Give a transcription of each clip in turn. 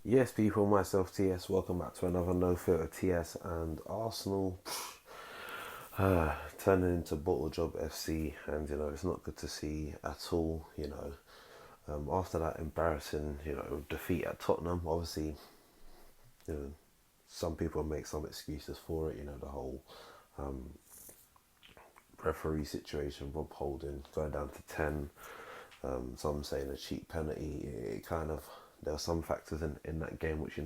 Yes, people, myself TS, welcome back to another No Filter TS. And Arsenal turning into Bottle Job FC, and it's not good to see at all. After that embarrassing defeat at Tottenham, obviously, you know some people make some excuses for it. The whole referee situation, Rob Holding going down to 10. Some saying a cheap penalty. It kind of, there were some factors in that game which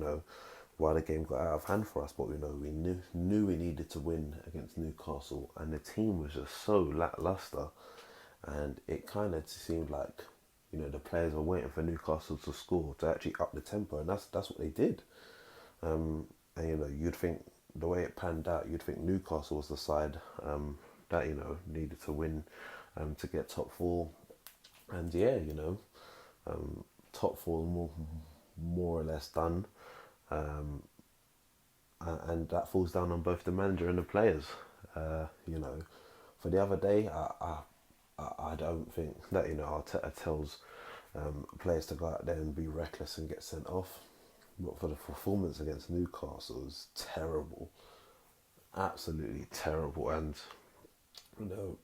why the game got out of hand for us. But we knew we needed to win against Newcastle, and the team was just so lackluster, and it kind of seemed like the players were waiting for Newcastle to score to actually up the tempo, and that's what they did. And you'd think the way it panned out, you'd think Newcastle was the side that needed to win to get top four. And yeah, top four more or less done, and that falls down on both the manager and the players. For the other day, I don't think that Arteta tells players to go out there and be reckless and get sent off. But for the performance against Newcastle, it was terrible, absolutely terrible. And you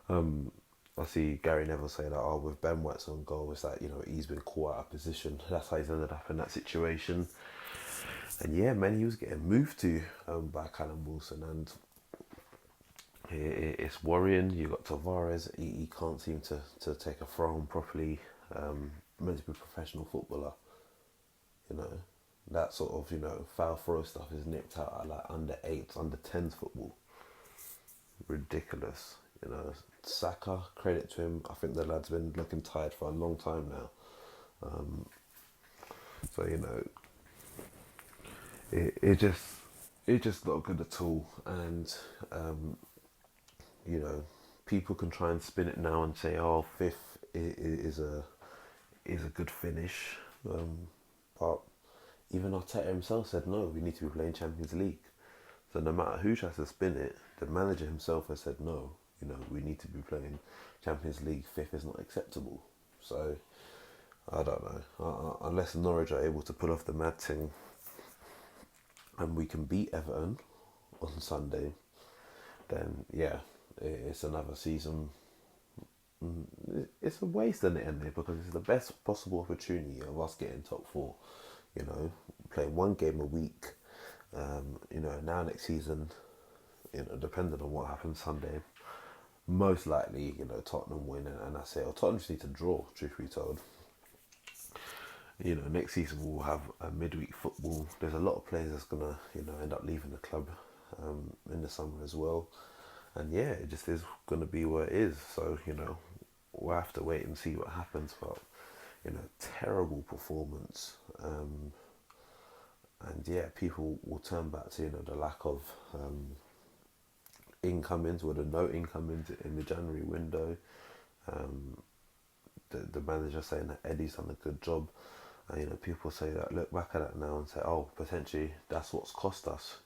know, I see Gary Neville say that, oh, with Ben White's on goal, it's that he's been caught out of position. That's how he's ended up in that situation. And yeah, man, he was getting moved to by Callum Wilson, and it's worrying. You got Tavares; he can't seem to take a throw on properly. Meant to be a professional footballer, you know. That sort of foul throw stuff is nipped out at like under eights, under tens football. Ridiculous. Saka, credit to him. I think the lad's been looking tired for a long time now. So it just not good at all. And you know, people can try and spin it now and say, "Oh, fifth is a good finish," but even Arteta himself said, "No, we need to be playing Champions League." So no matter who tries to spin it, the manager himself has said, "No, we need to be playing Champions League. Fifth is not acceptable." So I don't know. Unless Norwich are able to pull off the mad thing and we can beat Everton on Sunday, then yeah, it's another season. It's a waste in the end because it's the best possible opportunity of us getting top four. Playing one game a week. Now next season, depending on what happens Sunday, most likely, Tottenham win, and that's it. Or Tottenham just need to draw, truth be told. Next season we'll have a midweek football. There's a lot of players that's gonna, end up leaving the club in the summer as well. And yeah, it just is gonna be what it is. So we'll have to wait and see what happens. But terrible performance. And yeah, people will turn back to the lack of incomings, or the no incomings in the January window. Um, the manager saying that Eddie's done a good job. And people say that, look back at it now and say, oh, potentially that's what's cost us.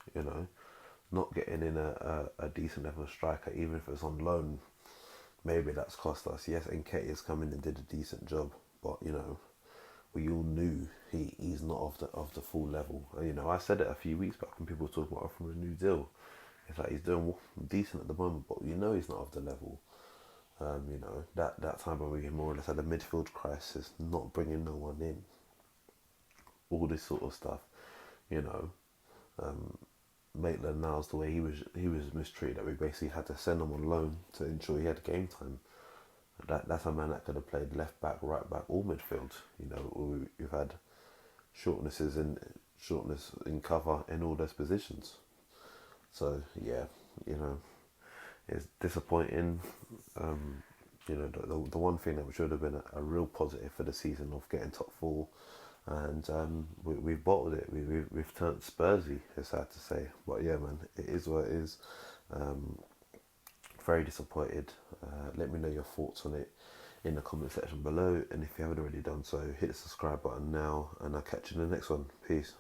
Not getting in a decent level striker, even if it's on loan. Maybe that's cost us. Yes, Nketiah has come in and did a decent job, but we all knew he's not of the full level. And, I said it a few weeks back when people were talking about offering a new deal. It's like he's doing decent at the moment, but he's not of the level. That time when we more or less had a midfield crisis, not bringing no one in, all this sort of stuff. You know, Maitland Niles, the way he was mistreated, that we basically had to send him on loan to ensure he had game time. That's a man that could have played left back, right back, or midfield. We've had shortness in cover in all those positions. So yeah, you know, it's disappointing. The one thing that should have been a real positive for the season of getting top four, and we've bottled it. We've turned Spursy. It's sad to say, but yeah, man, it is what it is. Um, Very disappointed. Let me know your thoughts on it in the comment section below, and if you haven't already done so, hit the subscribe button now, and I'll catch you in the next one. Peace.